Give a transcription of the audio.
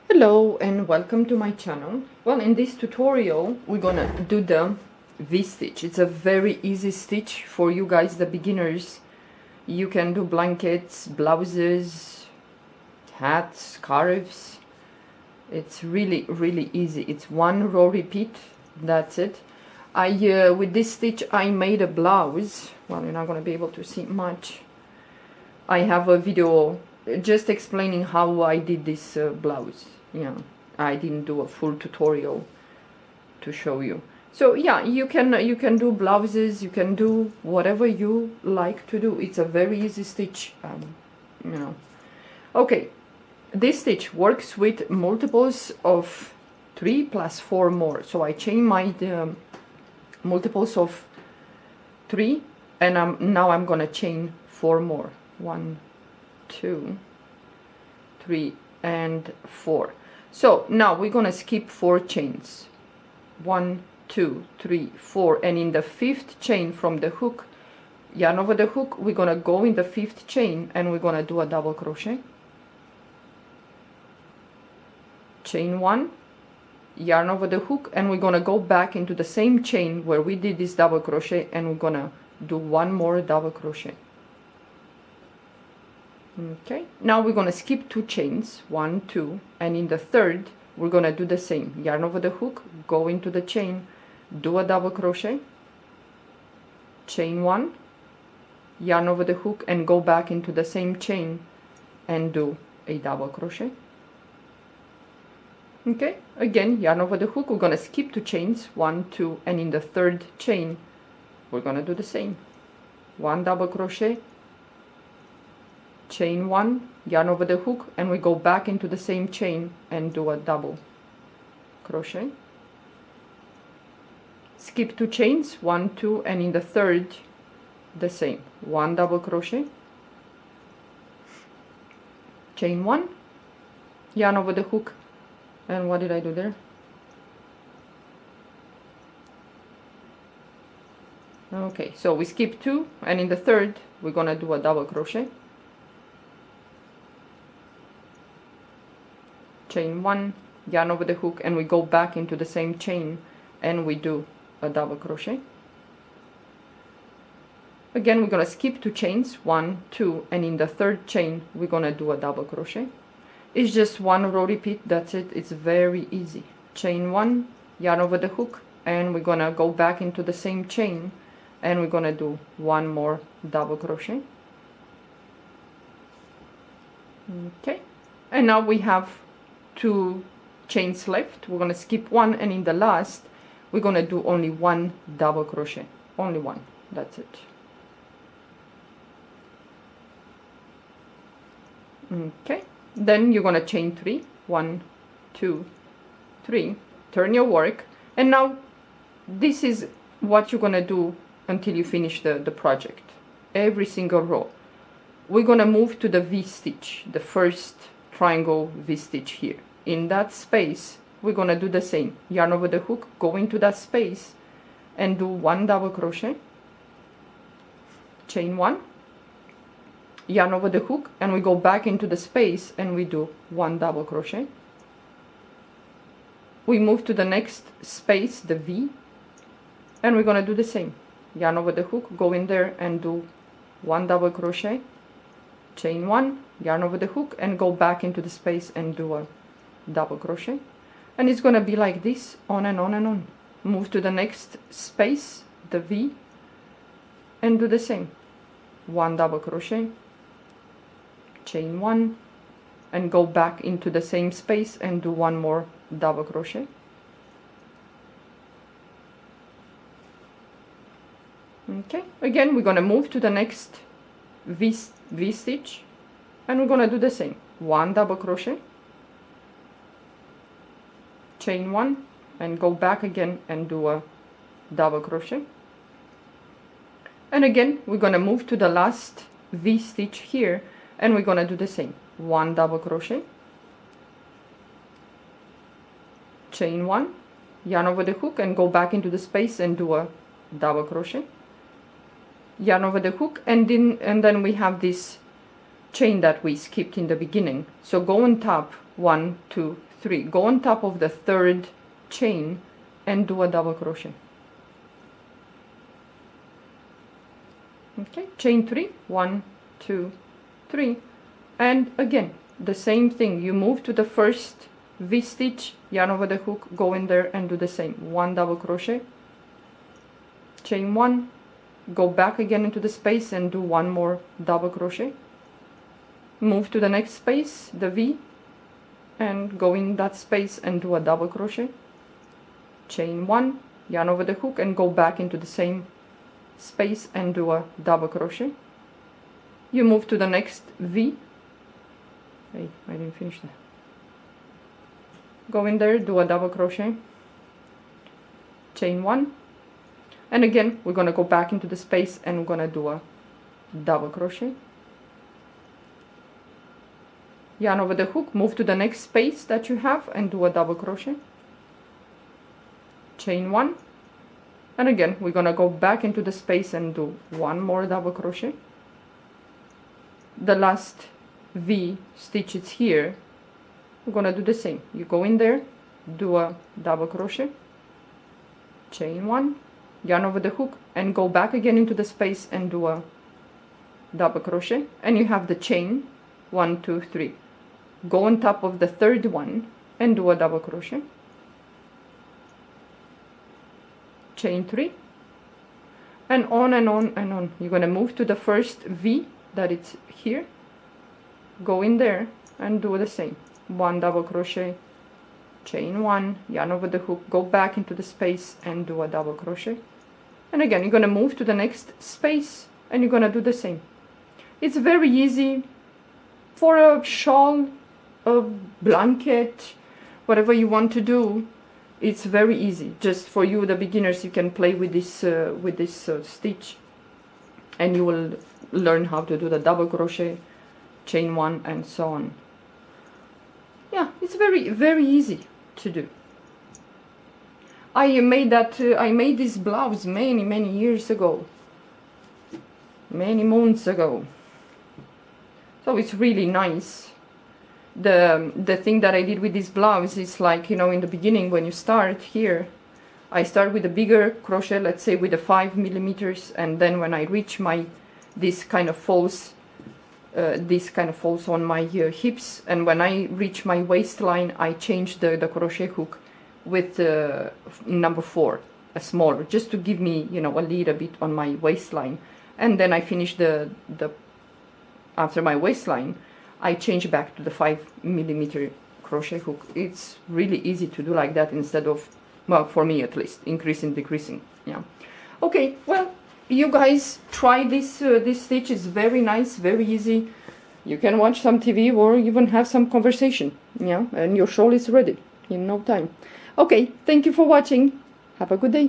Hello and welcome to my channel. Well, in this tutorial we're gonna do the V-stitch. It's a very easy stitch for you guys, the beginners. You can do blankets, blouses, hats, scarves. It's really easy. It's one row repeat, that's it. With this stitch I made a blouse. Well, you're not gonna be able to see much. I have a video just explaining how I did this blouse. Yeah, I didn't do a full tutorial to show you. So yeah, you can do blouses, you can do whatever you like to do. It's a very easy stitch, you know. Okay, this stitch works with multiples of 3 plus 4 more. So I chain my multiples of 3, and now I'm gonna chain 4 more. 1, 2, 3, and 4. So now we're gonna skip 4 chains. 1, 2, 3, 4, and in the 5th chain from the hook, yarn over the hook, we're gonna go in the 5th chain and we're gonna do a double crochet. Chain 1, yarn over the hook, and we're gonna go back into the same chain where we did this double crochet, and we're gonna do 1 more double crochet. Okay, now we're gonna skip 2 chains, 1, 2, and in the 3rd we're gonna do the same. Yarn over the hook, go into the chain, do a double crochet, chain 1, yarn over the hook, and go back into the same chain and do a double crochet. Okay, again, yarn over the hook, we're gonna skip 2 chains, 1, 2, and in the 3rd chain we're gonna do the same. 1 double crochet, chain 1, yarn over the hook, and we go back into the same chain and do a double crochet. Skip 2 chains, 1, 2, and in the 3rd the same. 1 double crochet, chain 1, yarn over the hook, and what did I do there? Okay, so we skip 2, and in the 3rd we're gonna do a double crochet, chain 1, yarn over the hook, and we go back into the same chain and we do a double crochet. Again, we're gonna skip 2 chains, 1, 2, and in the 3rd chain we're gonna do a double crochet. It's just 1 row repeat, that's it. It's very easy. Chain 1, yarn over the hook, and we're gonna go back into the same chain and we're gonna do 1 more double crochet. Okay, and now we have 2 chains left. We're gonna skip 1, and in the last we're gonna do only 1 double crochet, only 1, that's it. Okay, then you're gonna chain 3, 1, 2, 3, turn your work, and now this is what you're gonna do until you finish the project. Every single row we're gonna move to the V-stitch, the first triangle V-stitch here. In that space we're gonna do the same. Yarn over the hook, go into that space and do 1 double crochet, chain 1, yarn over the hook, and we go back into the space and we do 1 double crochet. We move to the next space, the V, and we're gonna do the same. Yarn over the hook, go in there and do 1 double crochet, chain 1, yarn over the hook, and go back into the space and do a double crochet. And it's gonna be like this on and on and on. Move to the next space, the V, and do the same. 1 double crochet, chain 1, and go back into the same space and do 1 more double crochet. Okay, again we're gonna move to the next V-stitch, and we're gonna do the same. 1 double crochet, chain 1, and go back again and do a double crochet. And again we're gonna move to the last V-stitch here, and we're gonna do the same. 1 double crochet, chain 1, yarn over the hook, and go back into the space and do a double crochet, yarn over the hook, and then we have this chain that we skipped in the beginning. So go on top, 1, 2, 3, go on top of the third chain and do a double crochet. Okay, chain 3, 1, 2, 3, and again the same thing, you move to the first V stitch, yarn over the hook, go in there and do the same, 1 double crochet, chain 1, go back again into the space and do 1 more double crochet, move to the next space, the V, and go in that space and do a double crochet, chain 1, yarn over the hook and go back into the same space and do a double crochet. You move to the next V. Hey, I didn't finish that. Go in there, do a double crochet, chain 1, and again we're gonna go back into the space and we're gonna do a double crochet, yarn over the hook, move to the next space that you have and do a double crochet, chain 1, and again we're gonna go back into the space and do 1 more double crochet. The last V stitch is here, we're gonna do the same, you go in there, do a double crochet, chain 1, yarn over the hook and go back again into the space and do a double crochet, and you have the chain 1, 2, 3, go on top of the third one and do a double crochet, chain 3, and on and on and on. You're gonna move to the first V that it's here, go in there and do the same, 1 double crochet, chain 1, yarn over the hook, go back into the space and do a double crochet, and again you're gonna move to the next space and you're gonna do the same. It's very easy for a shawl, a blanket, whatever you want to do. It's very easy. Just for you, the beginners, you can play with this stitch, and you will learn how to do the double crochet, chain 1, and so on. Yeah, it's very easy to do. I made this blouse many years ago, many months ago. So it's really nice. The thing that I did with this blouse is, like, you know, in the beginning when you start here, I start with a bigger crochet, let's say with a 5 millimeters, and then when I reach my this kind of falls on my hips, and when I reach my waistline I change the crochet hook with number 4, a smaller, just to give me, you know, a little bit on my waistline, and then I finish the after my waistline I change back to the 5 millimeter crochet hook. It's really easy to do like that, instead of, well, for me at least, increasing, decreasing. Yeah. Okay, well, you guys try this. This stitch is very nice, very easy. You can watch some TV or even have some conversation. Yeah, and your shawl is ready in no time. Okay, thank you for watching. Have a good day.